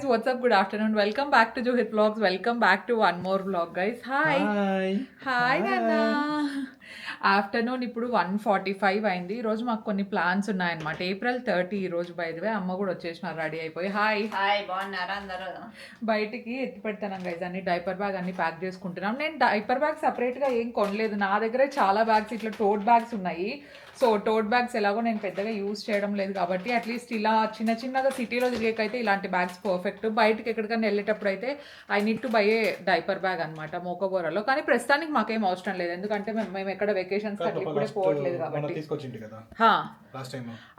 what's up? Good afternoon. Welcome back to Johit Vlogs. Welcome back to one more vlog, guys. Hi, Nana. Afternoon ఇప్పుడు 1:45 అయింది. ఈరోజు మాకు కొన్ని plans ఉన్నాయన్నమాట. April 30 ఈ రోజు. బై ది వే అమ్మ కూడా వచ్చేసినారు రెడీ అయిపోయి. హాయ్ బాగున్నారా అందరూ? బయటికి ఎత్తి పెడతాను గైజ్, అన్ని డైపర్ బ్యాగ్ అన్ని ప్యాక్ చేసుకుంటున్నాం. నేను డైపర్ బ్యాగ్ సపరేట్గా ఏం కొనలేదు, నా దగ్గర చాలా బ్యాగ్స్ ఇట్లా టోట్ బ్యాగ్స్ ఉన్నాయి. సో టోట్ బ్యాగ్స్ ఎలాగో నేను పెద్దగా యూజ్ చేయడం లేదు కాబట్టి అట్లీస్ట్ ఇలా చిన్నగా సిటీలో తిరిగేకైతే ఇలాంటి బ్యాగ్స్ పర్ఫెక్ట్. బయటకి ఎక్కడికైనా వెళ్ళేటప్పుడు అయితే I need to buy A diaper bag అనమాట మోకబోరాలో. కానీ ప్రస్తుతానికి మాకేం అవసరం లేదు, ఎందుకంటే మేము ఎక్కడ వెకేషన్స్ ఇప్పుడే పోవట్లేదు కాబట్టి.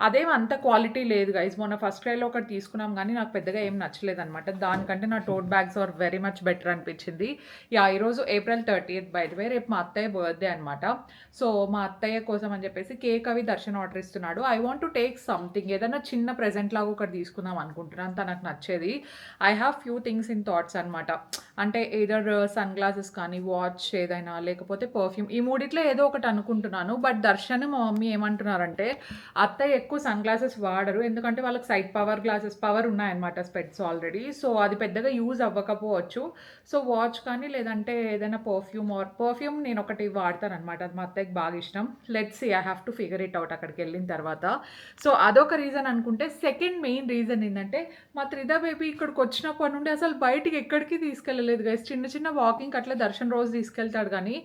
అదేం అంత క్వాలిటీ లేదు గైస్. మొన్న ఫస్ట్ క్రైలో ఒకటి తీసుకున్నాం కానీ నాకు పెద్దగా ఏం నచ్చలేదు అనమాట. దానికంటే నా tote bags are very much better అనిపించింది. ఈరోజు April 30th by the way. రేపు మా అత్తయ్య బర్త్డే అనమాట. సో మా అత్తయ్య కోసం అని చెప్పేసి కేక్ అవి దర్శన్ ఆర్డర్ ఇస్తున్నాడు. I want to take something, ఏదైనా చిన్న ప్రెజెంట్ లాగా ఒకటి తీసుకుందాం అనుకుంటున్నాను, తనకు నచ్చేది. I have few things in thoughts అనమాట. అంటే ఏదర్ సన్ గ్లాసెస్ కానీ, వాచ్ ఏదైనా, లేకపోతే పర్ఫ్యూమ్, ఈ మూడిట్లో ఏదో ఒకటి అనుకుంటున్నాను. బట్ దర్శన్ మా మమ్మీ ఏమంటున్నారంటే అత్తయ్య ఎక్కువ సన్ గ్లాసెస్ వాడరు, ఎందుకంటే వాళ్ళకి సైడ్ పవర్ ఉన్నాయన్నమాట, స్పెట్స్ ఆల్రెడీ. సో అది పెద్దగా యూజ్ అవ్వకపోవచ్చు. సో వాచ్ కానీ లేదంటే ఏదైనా పర్ఫ్యూమ్ నేను ఒకటి వాడతాను అనమాట, అది మా అత్తయ్యకి బాగా ఇష్టం. Let's see, I have to figure it out అక్కడికి వెళ్ళిన తర్వాత. సో అదొక రీజన్ అనుకుంటే, సెకండ్ మెయిన్ రీజన్ ఏంటంటే మా త్రిదా బేబీ ఇక్కడికి వచ్చినప్పటి నుండి అసలు బయటికి ఎక్కడికి తీసుకెళ్ళలేదు గైస్. చిన్న వాకింగ్ అట్లా దర్శన్ రోజు తీసుకెళ్తాడు కానీ,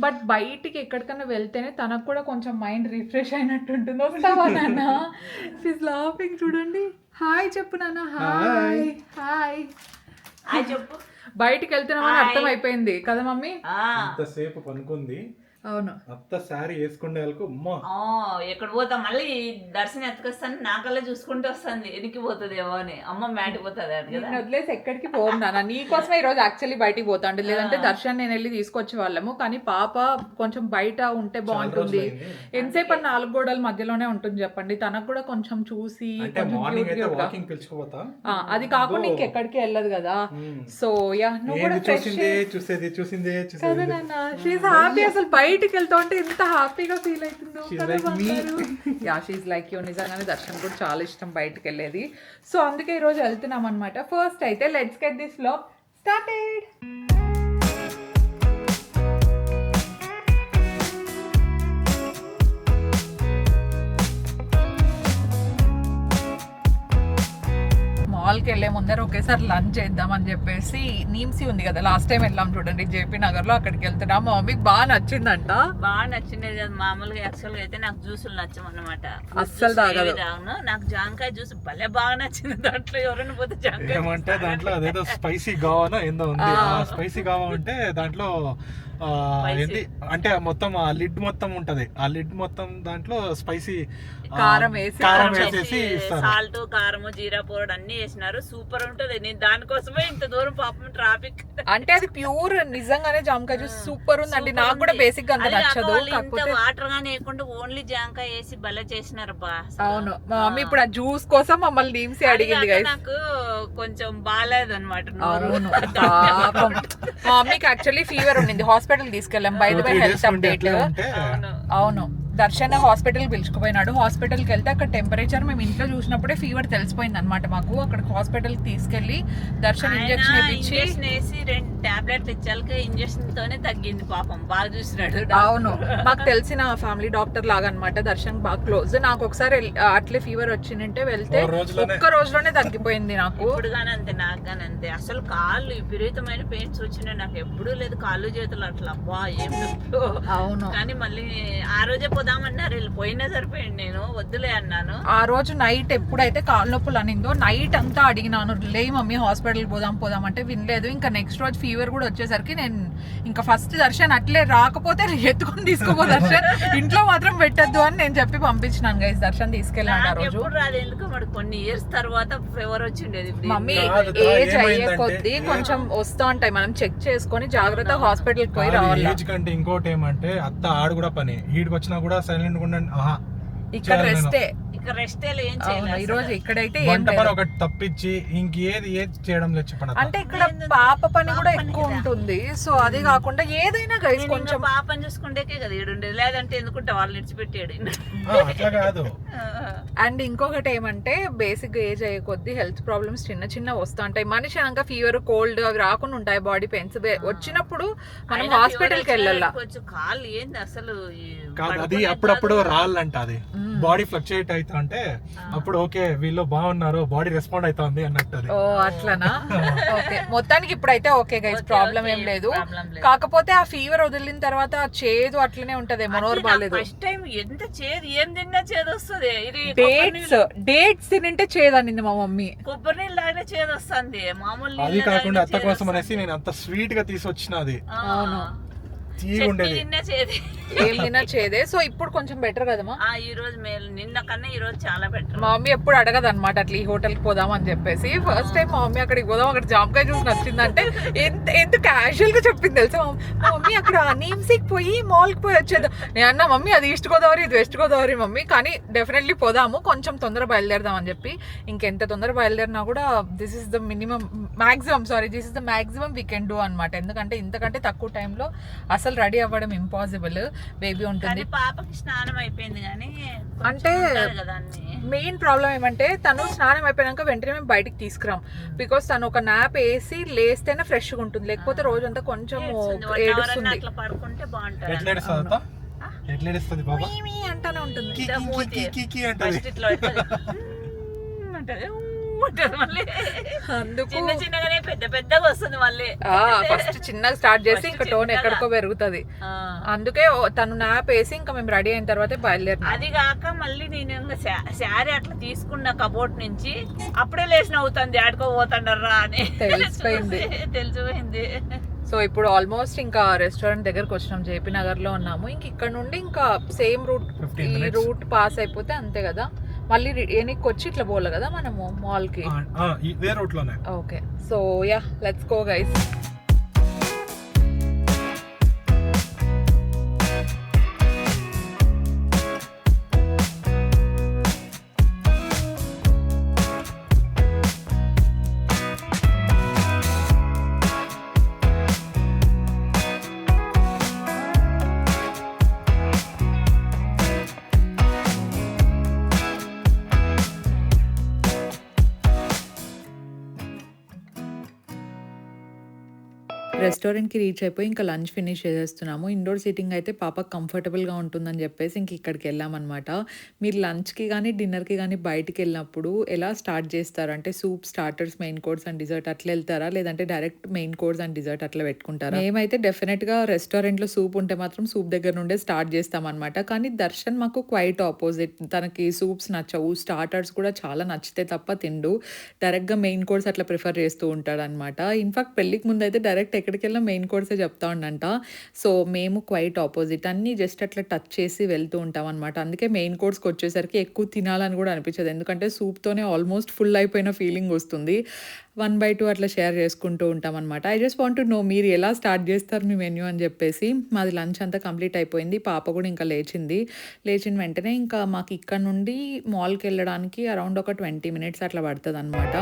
బట్ బయటికి ఎక్కడికైనా వెళ్తేనే తనకు కూడా కొంచెం మైండ్ రిఫ్రెష్ అయినట్టు ఉంటుంది. వస్తావా నాన్న? షీస్ లాఫింగ్, చూడండి. హాయ్ చెప్పు నాన్న. హాయ్ హాయ్ హాయ్ చెప్పు. బయటికి వెళ్తున్నామని అర్థం అయిపోయింది కదా మమ్మీ. ఇంతసేపు పనుకుంది. అవును, అత్త శారీ వేసుకుంటే ఎక్కడ పోతా మళ్ళీ దర్శనం ఎత్తుకొస్తాను, నాకల్లా చూసుకుంటూ వస్తుంది, ఎనికి పోతుందేమో అని. అమ్మ మ్యాటి పోతుంది అని కదా, వదిలేసి ఎక్కడికి పోనా. నీకోసమే ఈ రోజు యాక్చువల్లీ బయటికి పోతాండి, లేదంటే దర్శనం నేను వెళ్ళి తీసుకొచ్చే వాళ్ళము. కానీ పాప కొంచెం బయట ఉంటే బాగుంటుంది. ఎంతసేపు 4 గోడల మధ్యలోనే ఉంటుంది చెప్పండి, తనకు కూడా కొంచెం చూసి అది కాకుండా ఇంకెక్కడికి వెళ్ళదు కదా. సో యా, నువ్వు కూడా చూసిందే కదా నాన్న. She's happy. అసలు బయటికి వెళ్తా ఉంటే ఎంత హ్యాపీగా ఫీల్ అవుతుందో. Yeah, she's like you. నిజంగానే దర్శన్ కూడా చాలా ఇష్టం బయటికి వెళ్ళేది. సో అందుకే ఈరోజు వెళ్తున్నాం అనమాట. ఫస్ట్ అయితే let's get this vlog started. మాల్కి వెళ్ళే ముందర ఒకేసారి లంచ్ చేద్దామని చెప్పేసి, నీమ్సీ ఉంది కదా, లాస్ట్ టైం వెళ్ళాం చూడండి జేపీ నగర్ లో, అక్కడికి వెళ్తున్నాం. మా మమ్మీకి బాగా నచ్చిందంట. బాగా నచ్చింది కదా. మామూలుగా యాక్చువల్ గా అయితే నాకు జ్యూసులు నచ్చమన్నమాట, అస్సలు తాగదు. నాకు జాంకాయ జ్యూస్ భలే బాగా నచ్చింది. దాంట్లో ఎవరైనా పోతే జాంకాయ ఏమంటే దాంట్లో అదేదో స్పైసీ గావానో ఏందో ఉంది. స్పైసీ గావా అంటే దాంట్లో ఏంటి అంటే మొత్తం ఆ లిడ్ మొత్తం ఉంటది, ఆ లిడ్ మొత్తం దాంట్లో స్పైసీ కారం వేసేసి సాల్ట్, కారం, జీరా పౌడర్ అన్ని వేసినారు. సూపర్ ఉంటది. నేను దానికోసమే ఇంత దూరం పాపం ట్రాఫిక్. అంటే అది ప్యూర్ నిజంగానే జామకాయ జ్యూస్ సూపర్ ఉందండి. నాకు కూడా బేసిక్ గా అంత నచ్చదు, కాకపోతే వాటర్ గానీ వేయకుండా ఓన్లీ జామకాయ వేసి భలే చేసినారు బా. అవును, మా మమ్మీ ఇప్పుడు ఆ జ్యూస్ కోసం మమ్మల్ని నీమ్సీ అడిగింది గైస్. నాకు కొంచెం బాగాలేదు అనమాట. అవును, మా మమ్మీకి యాక్చువల్లీ ఫీవర్ ఉండింది, హాస్పిటల్ తీసుకెళ్ళాం. By the way health update. అవును, దర్శన్ హాస్పిటల్ పిలుచుకుపోయినాడు. హాస్పిటల్కి వెళ్తే అక్కడ టెంపరేచర్ మేము ఇంట్లో చూసినప్పుడే ఫీవర్ తెలిసిపోయింది అనమాట మాకు. అక్కడ హాస్పిటల్ తీసుకెళ్లి దర్శన్ ఇంజెక్షన్ వేసి 2 టాబ్లెట్లు ఇచ్చాక ఇంజెక్షన్ తోనే తగ్గింది. పాపం బాగా చూసినాడు. అవును, మాకు తెలిసిన ఫ్యామిలీ డాక్టర్ లాగా అనమాట. దర్శన్ బాగా క్లోజ్. నాకు ఒకసారి అట్లే ఫీవర్ వచ్చిందంటే వెళ్తే ఒక్క రోజులోనే తగ్గిపోయింది నాకు. ఇప్పుడు గానీ అంతే, నాకు గానీ అంతే. అసలు కాళ్ళు విపరీతమైన పెయిన్స్ వచ్చినాయి. నాకు ఎప్పుడూ లేదు కాళ్ళు చేతులు అట్లా. అబ్బా ఏం నొప్పి. అవును, కానీ మళ్ళీ ఆ రోజే పోదామన్నారు, వెళ్ళిపోయినా సరిపోయింది. నేను వద్దులే అన్నాను. ఆ రోజు నైట్ ఎప్పుడైతే కాళ్ళ నొప్పులు అనిందో నైట్ అంతా అడిగినాను, లే మమ్మీ హాస్పిటల్ పోదాం అంటే వినలేదు. ఇంకా నెక్స్ట్ రోజు ఫీవర్ కూడా వచ్చేసరికి నేను ఇంకా ఫస్ట్ దర్శన్ అట్లే రాకపోతే ఎత్తుకొని తీసుకోపో దర్శన్, ఇంట్లో మాత్రం పెట్టద్దు అని నేను చెప్పి పంపించినాను గైస్. దర్శన్ తీసుకెళ్ళాను ఆ రోజు. రాదు ఎందుకు మరి, కొన్ని ఇయర్స్ తర్వాత ఫీవర్ వచ్చిండేది. మమ్మీ ఏజ్ అయ్యే కొద్దీ కొంచెం వస్తూ ఉంటాయి, మనం చెక్ చేసుకొని జాగ్రత్తగా హాస్పిటల్కి పోయి రావాలి. ఏజ్ కంటే ఇంకోటి ఏమంటే అత్త ఆడు కూడా పని, ఈడికి వచ్చినా కూడా సైలెంట్ గా ఉండండి. ఇక్కడ రెస్టే. ఇంకా రెస్ట్ ఏం అవును, చేయలేదు ఈ రోజు ఇక్కడైతే ఏం వంట పని లేదు. ఒకటి తప్పించి ఇంకేది చేయడం లేదు చెప్పండి అత్త. అంటే ఇక్కడ పాప పని కూడా పాప పని ఎక్కువ కదా. ఉంటుంది. సో అది కాకుండా ఏదైనా గైస్ కొంచెం పాపని చూసుకుంటేకే కదా ఈడుండేది, లేదంటే ఎందుకుంటే వాళ్ళు విడిచిపెట్టాడు. అట్లా కాదు. అండ్ ఇంకొకటి ఏమంటే బేసిక్ గా ఏజ్ అయ్యే కొద్దీ హెల్త్ ప్రాబ్లమ్స్ చిన్న వస్తూ ఉంటాయి. మనిషి అనక ఫీవర్, కోల్డ్ అవి రాకుండా ఉంటాయి. బాడీ పెయిన్స్ వచ్చినప్పుడు మనం హాస్పిటల్ కి వెళ్ళాలా. కాళ్ళు ఏంది అసలు కాదు, అది అప్పుడప్పుడు రాళ్ళంట. అది బాడీ ఫ్లక్చుయేట్ అవుతా అంటే అప్పుడు ఓకే వీళ్ళు బాగున్నారు, బాడీ రెస్పాండ్ అవుతుంది అన్నట్టు. అది ఓ అట్లనా. ఓకే, మొత్తానికి ఇప్పుడైతే ఓకే గైస్, ప్రాబ్లం ఏం లేదు. కాకపోతే ఆ ఫీవర్ వదిలిన తర్వాత ఆ చేదు అట్లనే ఉంటది, మనోరు బాగాలేదు. ఫస్ట్ టైం ఎంత చేదు, ఏం తిన్నా చేదు వస్తుంది. ఇది డేట్స్ తింటే చేదనింది మా మమ్మీ. కొబ్బరి నీళ్ళు తాగినా చేదు వస్తుంది, మామూలు అది నీళ్ళు కాకుండా తాగినా అత్త చేదు కోసం అనేసి వస్తుంది. నేను అంత స్వీట్ గా తీసుకొచ్చిన. అది అవును, తీగ ఉండేది. తిన్నా చేదు. ఏం తిన్నా చేదే. సో ఇప్పుడు కొంచెం బెటర్ కదమ్మా. ఈ రోజు మేలు, నిన్న కన్నా ఈ రోజు చాలా బెటర్. మా మమ్మీ ఎప్పుడు అడగదు అనమాట అట్లా ఈ హోటల్ కి పోదాం అని చెప్పేసి. ఫస్ట్ టైం మా మమ్మీ అక్కడికి పోదాం, అక్కడ జామకాయ జ్యూస్ నచ్చిందంటే ఎంత క్యాజువల్ గా చెప్పింది తెలుసా. మా మమ్మీ అక్కడ నీమ్సిక్ పోయి మాల్ కి పోయి వచ్చేది. నేను అన్నా మమ్మీ అది ఈస్ట్ గోదావరి, ఇది వెస్ట్ గోదావరి మమ్మీ, కానీ డెఫినెట్లీ పోదాము, కొంచెం తొందర బయలుదేరదాం అని చెప్పి. ఇంకెంత తొందర బయలుదేరినా కూడా this is the maximum we can do అనమాట. ఎందుకంటే ఇంతకంటే తక్కువ టైంలో అసలు రెడీ అవ్వడం ఇంపాసిబుల్. బేబీ ఉంటుంది, పాపకి స్నానం అయిపోయింది కానీ అంటే మెయిన్ ప్రాబ్లం ఏమంటే తను స్నానం అయిపోయాక వెంటనే మేము బయటికి తీసుకురాం. బికాస్ తను ఒక నాప్ వేసి లేస్తేనే ఫ్రెష్ గా ఉంటుంది, లేకపోతే రోజంతా కొంచెం ఏడుస్తుంది. అట్లా పడుకుంటే బాగుంటుంది. ఎట్లా ఏడుస్తుంది అత్త? ఎట్లా ఏడుస్తుంది బాబా? మీమీ అంటానే ఉంటుంది. అంటది. మళ్ళీ అందుకు చిన్న చిన్నగానే పెద్దగా వస్తుంది మళ్ళీ. ఫస్ట్ చిన్నగా స్టార్ట్ చేసి ఇంకా టోన్ ఎక్కడికో పెరుగుతుంది. అందుకే తను నాప్ వేసి ఇంకా మేము రెడీ అయిన తర్వాత బయలుదేరినాం. అది కాక మళ్ళీ నేను శారీ అట్లా తీసుకున్న కబోర్డ్ నుంచి అప్పుడే లేచి నవ్వుతుంది, ఆడుకో పోతాండర్రా అని తెలిసిపోయింది. సో ఇప్పుడు ఆల్మోస్ట్ ఇంకా రెస్టారెంట్ దగ్గరకు వచ్చినాం, జేపీ నగర్ లో ఉన్నాము. ఇంక ఇక్కడ నుండి ఇంకా సేమ్ రూట్ పాస్ అయిపోతే అంతే కదా. మళ్ళీ ఎనికి వచ్చి ఇట్లా పోలే కదా మనము మాల్ కి. ఇదే రూట్ లోనే. Okay, so yeah let's go guys. రెస్టారెంట్కి రీచ్ అయిపోయి ఇంకా లంచ్ ఫినిష్ చేసేస్తున్నాము. ఇండోర్ సీటింగ్ అయితే పాపకు కంఫర్టబుల్గా ఉంటుందని చెప్పేసి ఇంక ఇక్కడికి వెళ్ళామన్నమాట. మీరు లంచ్కి కానీ డిన్నర్కి కానీ బయటికి వెళ్ళినప్పుడు ఎలా స్టార్ట్ చేస్తారు అంటే soup, starters, main course and dessert అట్లా వెళ్తారా, లేదంటే direct main course and dessert అట్లా పెట్టుకుంటారా? మేమైతే డెఫినెట్గా రెస్టారెంట్లో సూప్ ఉంటే మాత్రం సూప్ దగ్గర నుండే స్టార్ట్ చేస్తామన్నమాట. కానీ దర్శన్ మాకు క్వైట్ ఆపోజిట్. తనకి సూప్స్ నచ్చవు, స్టార్టర్స్ కూడా చాలా నచ్చితే తప్ప తిండు. డైరెక్ట్గా మెయిన్ కోర్స్ అట్లా ప్రిఫర్ చేస్తూ ఉంటాడు అనమాట. ఇన్ఫాక్ట్ పెళ్ళికి ముందు అయితే డైరెక్ట్ ఎక్కడికి వెళ్ళినా మెయిన్ కోర్సే చెప్తా ఉండంట. సో మేము క్వైట్ ఆపోజిట్, అన్నీ జస్ట్ అట్లా టచ్ చేసి వెళ్తూ ఉంటాం అనమాట. అందుకే మెయిన్ కోర్స్కి వచ్చేసరికి ఎక్కువ తినాలని కూడా అనిపించదు, ఎందుకంటే సూప్తోనే ఆల్మోస్ట్ ఫుల్ అయిపోయిన ఫీలింగ్ వస్తుంది. 1/2 అట్లా షేర్ చేసుకుంటూ ఉంటాం అనమాట. I just want to know మీరు ఎలా స్టార్ట్ చేస్తారు మీ మెన్యూ అని చెప్పేసి. మాది లంచ్ అంతా కంప్లీట్ అయిపోయింది, పాప కూడా ఇంకా లేచిన వెంటనే ఇంకా మాకు ఇక్కడ నుండి మాల్కి వెళ్ళడానికి అరౌండ్ ఒక 20 minutes అట్లా పడుతుంది అనమాట.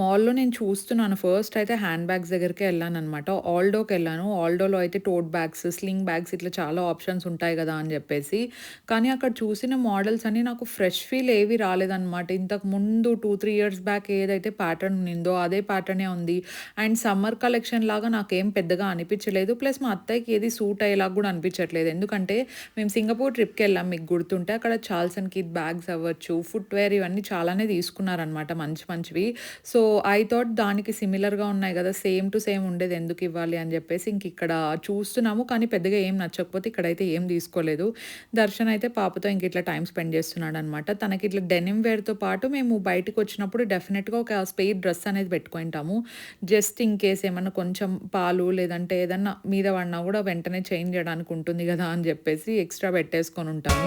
మాల్లో నేను చూస్తున్నాను, ఫస్ట్ అయితే హ్యాండ్ బ్యాగ్స్ దగ్గరికి వెళ్ళాను అనమాట. ఆల్డోకి వెళ్ళాను. ఆల్డోలో అయితే టోట్ బ్యాగ్స్, స్లింగ్ బ్యాగ్స్ ఇట్లా చాలా ఆప్షన్స్ ఉంటాయి కదా అని చెప్పేసి. కానీ అక్కడ చూసిన మోడల్స్ అన్నీ నాకు ఫ్రెష్ ఫీల్ ఏవి రాలేదన్నమాట. ఇంతకు ముందు 2-3 years బ్యాక్ ఏదైతే ప్యాటర్న్ ఉందో అదే ప్యాటర్నే ఉంది. అండ్ సమ్మర్ కలెక్షన్ లాగా నాకేం పెద్దగా అనిపించలేదు. ప్లస్ మా అత్తయ్యకి ఏది సూట్ అయ్యేలాగా కూడా అనిపించట్లేదు. ఎందుకంటే మేము సింగపూర్ ట్రిప్కి వెళ్ళాం, మీకు గుర్తుంటే అక్కడ చార్ల్స్ అండ్ కిడ్ బ్యాగ్స్ అవ్వచ్చు, ఫుట్వేర్ ఇవన్నీ చాలానే తీసుకున్నారనమాట మంచివి. సో ఐ థాట్ దానికి సిమిలర్‌గా ఉన్నాయి గదా! సేమ్ టు సేమ్ ఉండేది ఎందుకు ఇవ్వాలి అని జెప్పేసి ఇక్కడ చూస్తున్నాము. కానీ పెద్దగా ఏం నచ్చకపోతే ఇక్కడైతే ఏం తీసుకోలేదు. దర్శన్ అయితే పాపతో ఇట్లా టైమ్ స్పెండ్ చేస్తున్నాడనమాట. తనకి ఇట్లా డెనిమ్ వేర్‌తో పాటు మేము బయటికొచ్చినప్పుడు డెఫినిట్‌గా ఒక స్పెయిర్ డ్రెస్ అనేది పెట్టుకుంటాము. జస్ట్ ఇన్ కేస్ ఏమన్నా కొంచెం పాలు లేదంటే ఏదన్నా మీద పడినా గూడా వెంటనే చేంజ్ చేయడానికి ఉంటుంది గదా! అని జెప్పేసి ఎక్స్‌ట్రా పెట్టేసుకొని ఉంటాము.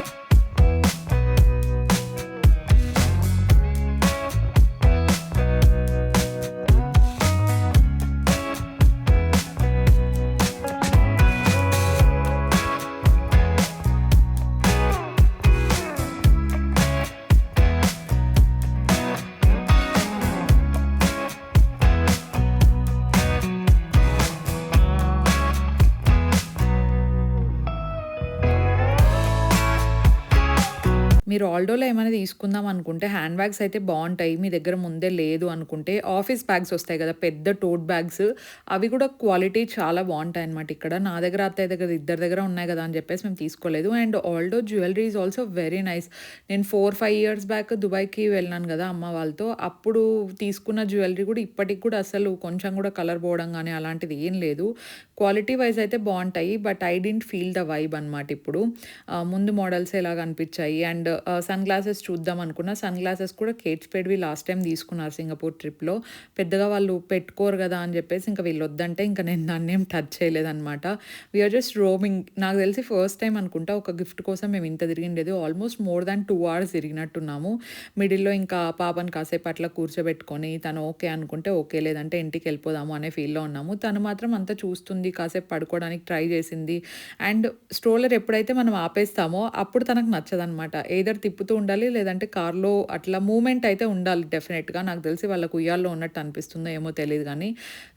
మీరు ఆల్డోలో ఏమైనా తీసుకుందాం అనుకుంటే హ్యాండ్ బ్యాగ్స్ అయితే బాగుంటాయి. మీ దగ్గర ముందే లేదు అనుకుంటే ఆఫీస్ బ్యాగ్స్ వస్తాయి కదా! పెద్ద టోట్ బ్యాగ్స్ అవి కూడా క్వాలిటీ చాలా బాగుంటాయి అనమాట ఇక్కడ. నా దగ్గర అత్తయ్య దగ్గర ఇద్దరి దగ్గర ఉన్నాయి కదా అని చెప్పేసి మేము తీసుకోలేదు. And aldo jewellery is also very nice. నేను 4-5 ఇయర్స్ బ్యాక్ దుబాయ్‌కి వెళ్ళాను కదా అమ్మ వాళ్ళతో. అప్పుడు తీసుకున్న జ్యువెలరీ కూడా ఇప్పటికి కూడా అసలు కొంచెం కూడా కలర్ పోవడం కానీ అలాంటిది ఏం లేదు. క్వాలిటీ వైజ్ అయితే బాగుంటాయి. But I didn't feel the vibe అనమాట ఇప్పుడు. ముందు మోడల్స్ ఇలాగ అనిపించాయి. అండ్ సన్ గ్లాసెస్ చూద్దాం అనుకున్నా. సన్ గ్లాసెస్ కూడా కేట్ స్పేడ్‌వి లాస్ట్ టైం తీసుకున్నారు సింగపూర్ ట్రిప్‌లో. పెద్దగా వాళ్ళు పెట్టుకోరు కదా అని చెప్పేసి వీళ్ళు వద్దంటే నేను దాన్నేం టచ్ చేయలేదనమాట. We are just roaming. నాకు తెలిసి ఫస్ట్ టైం అనుకుంటా ఒక గిఫ్ట్ కోసం మేము ఇంత తిరిగిండేది. ఆల్మోస్ట్ మోర్ దాన్ 2 hours తిరిగినట్టున్నాము. మిడిల్‌లో పాపని కాసేపు అట్లా కూర్చోబెట్టుకొని తను ఓకే అనుకుంటే ఓకే, లేదంటే ఇంటికి వెళ్ళిపోదాము అనే ఫీల్‌లో ఉన్నాము. తను మాత్రం అంతా చూస్తుంది, కాసేపు పడుకోవడానికి ట్రై చేసింది. అండ్ స్ట్రోలర్ ఎప్పుడైతే మనం ఆపేస్తామో అప్పుడు తనకు నచ్చదనమాట. ఏదర్ తిప్పుతూ ఉండాలి, లేదంటే కార్‌లో అట్లా మూవ్‌మెంట్ అయితే ఉండాలి డెఫినెట్‌గా. నాకు తెలిసి వాళ్ళకి ఉయ్యాల్లో ఉన్నట్టు అనిపిస్తుందో ఏమో తెలీదు గానీ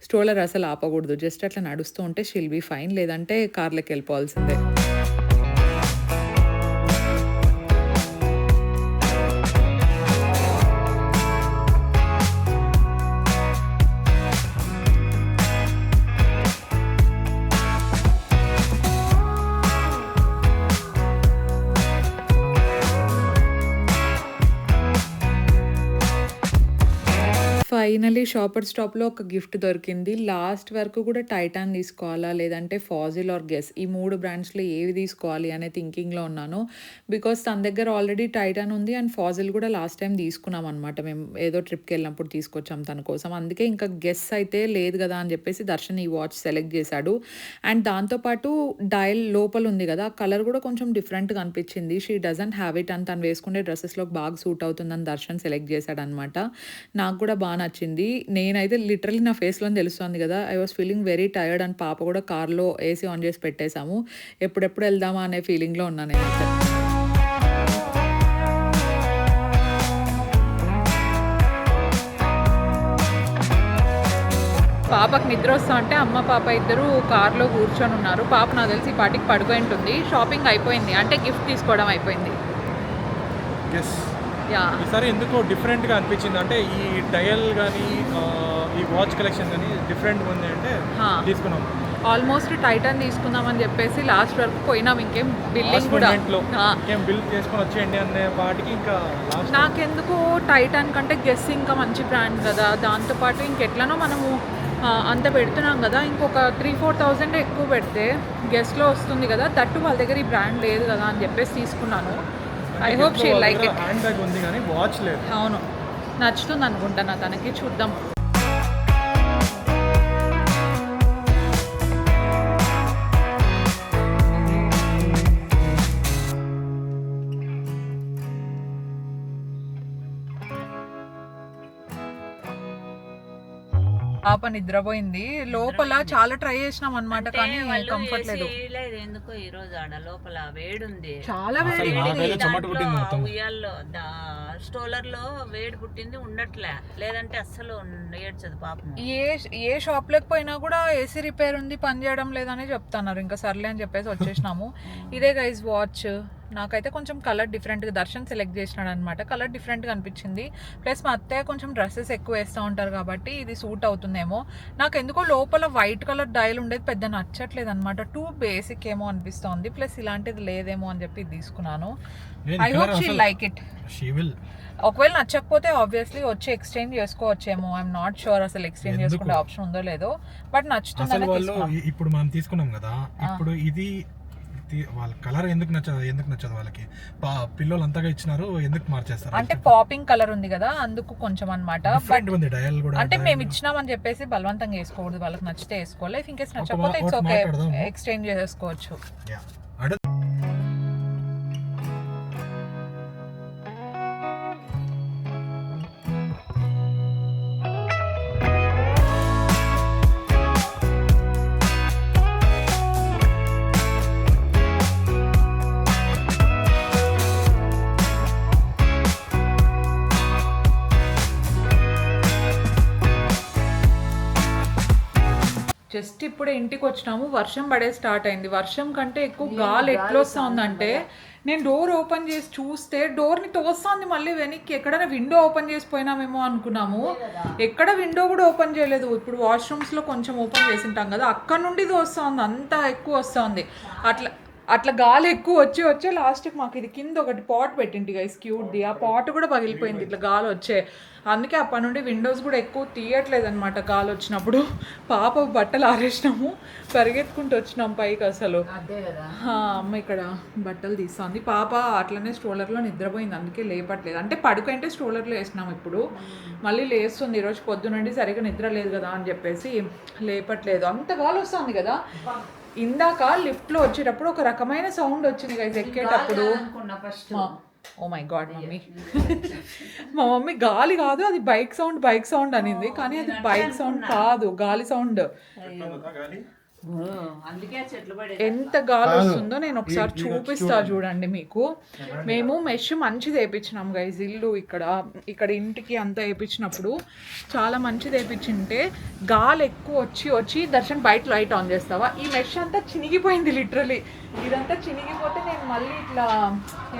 స్ట్రోలర్ అసలు ఆపకూడదు. జస్ట్ అట్లా నడుస్తూ ఉంటే షీ విల్ బీ ఫైన్, లేదంటే కార్‌లోకి వెళ్ళిపోవాల్సిందే. ఫైనలీ షాపర్ స్టాప్‌లో ఒక గిఫ్ట్ దొరికింది. లాస్ట్ వరకు కూడా టైటాన్ తీసుకోవాలా, లేదంటే ఫాజిల్ ఆర్ గెస్ ఈ 3 బ్రాండ్స్‌లో ఏవి తీసుకోవాలి అనే థింకింగ్‌లో ఉన్నాను. బికాజ్ తన దగ్గర ఆల్రెడీ టైటాన్ ఉంది అండ్ ఫాజిల్ కూడా లాస్ట్ టైం తీసుకున్నాం అనమాట. మేము ఏదో ట్రిప్‌కి వెళ్ళినప్పుడు తీసుకొచ్చాం తన కోసం. అందుకే ఇంకా గెస్ అయితే లేదు కదా అని చెప్పేసి దర్శన్ ఈ వాచ్ సెలెక్ట్ చేశాడు. అండ్ దాంతోపాటు డయల్ లోపల ఉంది కదా, కలర్ కూడా కొంచెం డిఫరెంట్‌గా అనిపించింది. షీ డజంట్ హ్యావ్ ఇట్ అని తను వేసుకునే డ్రెస్సెస్‌లోకి బాగా సూట్ అవుతుందని దర్శన్ సెలెక్ట్ చేశాడనమాట. నాకు కూడా బాగా నచ్చింది. నేనైతే లిటరల్లీ నా ఫేస్‌లోనే తెలుస్తుంది కదా, I was feeling very tired. And పాప కూడా కార్‌లో ఏసీ ఆన్ చేసి పెట్టేసాము. ఎప్పుడెప్పుడు వెళ్దామా అనే ఫీలింగ్‌లో ఉన్నా నేనైతే. పాపకి నిద్ర వస్తా అంటే అమ్మ పాప ఇద్దరు కార్‌లో కూర్చొని ఉన్నారు. పాప నాకు తెలిసి ఈ పాటికి పడుకొని ఉంటుంది. షాపింగ్ అయిపోయింది, అంటే గిఫ్ట్ తీసుకోవడం అయిపోయింది. ఈసారి ఎందుకో డిఫరెంట్గా అనిపించింది. అంటే ఈ డయల్ కానీ ఈ వాచ్ కలెక్షన్ కానీ డిఫరెంట్గా ఉంది అంటే తీసుకున్నాం. ఆల్మోస్ట్ టైటాన్ తీసుకుందామని చెప్పేసి లాస్ట్ వరకు పోయినాం. ఇంకేం బిల్లింగ్ కూడా బిల్ చేసుకొని వచ్చేయండి అనే వాటికి ఇంకా నాకెందుకు టైటాన్ కంటే గెస్ ఇంకా మంచి బ్రాండ్ కదా. దాంతోపాటు ఇంకెట్లనో మనము అంత పెడుతున్నాం కదా, ఇంకొక 3-4,000 ఎక్కువ పెడితే గెస్ట్లో వస్తుంది కదా. దట్టు వాళ్ళ దగ్గర ఈ బ్రాండ్ లేదు కదా అని చెప్పేసి తీసుకున్నాను. I hope she like it. Hand bag ఉంది కానీ వాచ్ లేదు. అవును, నచ్చుతుంది అనుకుంటాను తనకి. చూద్దాం. పాప నిద్రపోయింది. లోపల చాలా ట్రై చేసినాం అన్నమాట, కానీ కంఫర్ట్ లేదు. ఎందుకో ఈ రోజు ఆడ లోపల వేడుంది, చాలా వేడి. ఉయ్యాల్లో స్టోలర్ లో వేడి పుట్టింది, ఉండట్లే. లేదంటే అస్సలు ఏడ్చదు పాపం. ఏ షాప్ లోకి పోయినా కూడా ఏసీ రిపేర్ ఉంది, పని చేయడం లేదని చెప్తున్నారు. ఇంకా సర్లే అని చెప్పేసి వచ్చేసినాము. ఇదే గైస్ వాచ్. నాకైతే కొంచెం కలర్ డిఫరెంట్గా దర్శన్ సెలెక్ట్ చేసినాడు అనమాట. కలర్ డిఫరెంట్గా అనిపించింది. ప్లస్ మా అత్తయ్య కొంచెం డ్రెస్సెస్ ఎక్కువ వేస్తూ ఉంటారు కాబట్టి ఇది సూట్ అవుతుందేమో. నాకు ఎందుకో లోపల వైట్ కలర్ డైల్ ఉండేది పెద్ద నచ్చట్లేదు అనమాట. టూ బేసిక్ ఏమో అనిపిస్తోంది. ప్లస్ ఇలాంటిది లేదేమో అని చెప్పి తీసుకున్నాను. I hope she like it. ఒకవేళ నచ్చకపోతే ఆబ్వియస్లీ వచ్చి ఎక్స్చేంజ్ చేసుకోవచ్చేమో. ఐఎమ్ నాట్ షూర్ అసలు ఎక్స్చేంజ్ చేసుకునే ఆప్షన్ ఉందో లేదో. బట్ నచ్చుతుంది. ఇప్పుడు మనం తీసుకున్నాం కదా, ఇప్పుడు ఇది వాళ్ళ కలర్ ఎందుకు నచ్చదు వాళ్ళకి? పిల్లలు అంతగా ఇచ్చినారు, ఎందుకు మార్చేస్తారు? అంటే పాపింగ్ కలర్ ఉంది కదా, అందుకు కొంచెం అనమాట. అంటే మేము ఇచ్చినామని చెప్పేసి బలవంతంగా వేసుకోకూడదు. వాళ్ళకి నచ్చితే వేసుకోవాలి. ఇఫ్ ఇంకేస్ నచ్చకపోతే ఇట్స్ ఓకే, ఎక్స్చేంజ్ చేసుకోవచ్చు. జస్ట్ ఇప్పుడే ఇంటికి వచ్చినాము. వర్షం పడే స్టార్ట్ అయింది. వర్షం కంటే ఎక్కువ గాలి ఎట్లా వస్తుందంటే, నేను డోర్ ఓపెన్ చేసి చూస్తే డోర్ని తోస్తుంది మళ్ళీ వెనక్కి. ఎక్కడైనా విండో ఓపెన్ చేసి పోయినామేమో అనుకున్నాము. ఎక్కడ విండో కూడా ఓపెన్ చేయలేదు. ఇప్పుడు వాష్రూమ్స్లో కొంచెం ఓపెన్ చేసి ఉంటాం కదా, అక్కడ నుండి తోస్తుంది. అంత ఎక్కువ వస్తుంది. అట్లా గాలి ఎక్కువ వచ్చే లాస్ట్కి మాకు ఇది కింద ఒకటి పాట్ పెట్టింటి గైస్, క్యూట్ది. ఆ పాట్ కూడా పగిలిపోయింది ఇట్లా గాలి వచ్చే. అందుకే అప్పటి నుండి విండోస్ కూడా ఎక్కువ తీయట్లేదు అనమాట గాలి వచ్చినప్పుడు. పాప బట్టలు ఆరేసినాము, పరిగెత్తుకుంటూ వచ్చినాం పైకి. అసలు అమ్మ ఇక్కడ బట్టలు తీస్తుంది. పాప అట్లనే స్ట్రోలర్లో నిద్రపోయింది, అందుకే లేపట్లేదు. అంటే పడుకుంటే స్ట్రోలర్లో వేసినాము. ఇప్పుడు మళ్ళీ లేస్తుంది. ఈరోజు పొద్దునండి సరిగ్గా నిద్ర లేదు కదా అని చెప్పేసి లేపట్లేదు. అంత గాలి వస్తుంది కదా. ఇందాక లిఫ్ట్లో వచ్చేటప్పుడు ఒక రకమైన సౌండ్ వచ్చింది గైస్ ఎక్కేటప్పుడు. ఓ మై గాడ్ మమ్మీ, మా మమ్మీ గాలి కాదు అది బైక్ సౌండ్ అనింది, కానీ అది బైక్ సౌండ్ కాదు, గాలి సౌండ్. ఎంత గాలి వస్తుందో నేను ఒకసారి చూపిస్తా చూడండి మీకు. మేము మెష్ మంచిది వేయించినాం గైజ్. ఇల్లు ఇక్కడ ఇంటికి అంతా వేయించినప్పుడు చాలా మంచిది వేయించింటే గాలి ఎక్కువ వచ్చి దర్శన్ బయట లైట్ ఆన్ చేస్తావా, ఈ మెష్ అంతా చినిగిపోయింది లిటరలీ. ఇదంతా చినిగిపోతే నేను మళ్ళీ ఇట్లా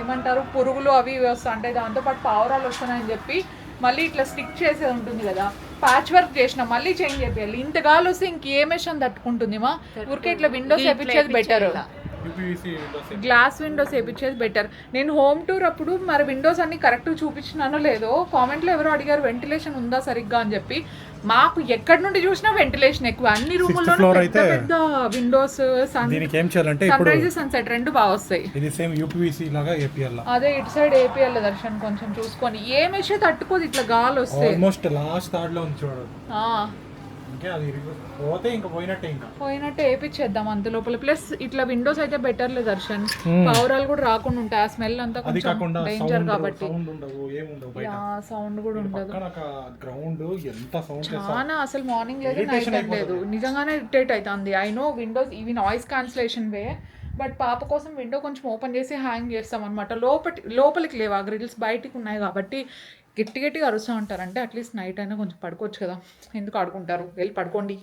ఏమంటారు పురుగులు అవి వస్తా అంటే దాంతోపాటు పావురాలు వస్తున్నాయని చెప్పి మళ్ళీ ఇట్లా స్టిక్ చేసేది ఉంటుంది కదా, ప్యాచ్ వర్క్ చేసిన మళ్ళీ చేంజ్ చేయాలి. ఇంత గాలి వస్తే ఇంకే మెషిన్ తట్టుకుంటుంది మా. ఊరికే ఇట్లా విండోస్ వేయించేది బెటర్, గ్లాస్ విండోస్ వేయించేది బెటర్. నేను హోమ్ టూర్ అప్పుడు మరి విండోస్ అన్ని కరెక్ట్ చూపించినానో లేదో కామెంట్లో ఎవరో అడిగారు వెంటిలేషన్ ఉందా సరిగ్గా అని చెప్పి. మాకు ఎక్కడి నుండి చూసినా వెంటిలేషన్ ఎక్కువ. అన్ని రూముల్లో పెద్ద విండోస్, సన్ రైజ్ సన్సెట్ రెండు బాగా వస్తాయి. అదే ఇటు సైడ్ ఏపీఎల్ దర్శన్ కొంచెం చూసుకొని. ఏ మెషే తట్టుకోదు ఇట్లా గాలి వస్తే. పోయినట్టే వేయించేద్దాం అంత లోపల. ప్లస్ ఇట్లా విండోస్ అయితే బెటర్లే దర్శన్, పావురాలు కూడా రాకుండా ఉంటాయి. ఆ స్మెల్ అంతా కొంచెం డేంజర్ కాబట్టి సౌండ్ కూడా ఉండదు. చాలా అసలు మార్నింగ్ లేదు నైట్ టైం లేదు, నిజంగానే ఇరిటేట్ అవుతుంది. ఐ నో విండోస్ ఇవి నాయిస్ క్యాన్సిలేషన్ వే, బట్ పాప కోసం విండో కొంచెం ఓపెన్ చేసి హ్యాంగ్ చేస్తాం అనమాట. లోపలికి లేవు, ఆ గ్రిల్స్ బయటికి ఉన్నాయి కాబట్టి గట్టిగా అరుస్తూ ఉంటారు. అంటే అట్లీస్ట్ నైట్ అయినా కొంచెం పడుకోవచ్చు కదా, ఎందుకు ఆడుకుంటారు, వెళ్ళి పడుకోండి.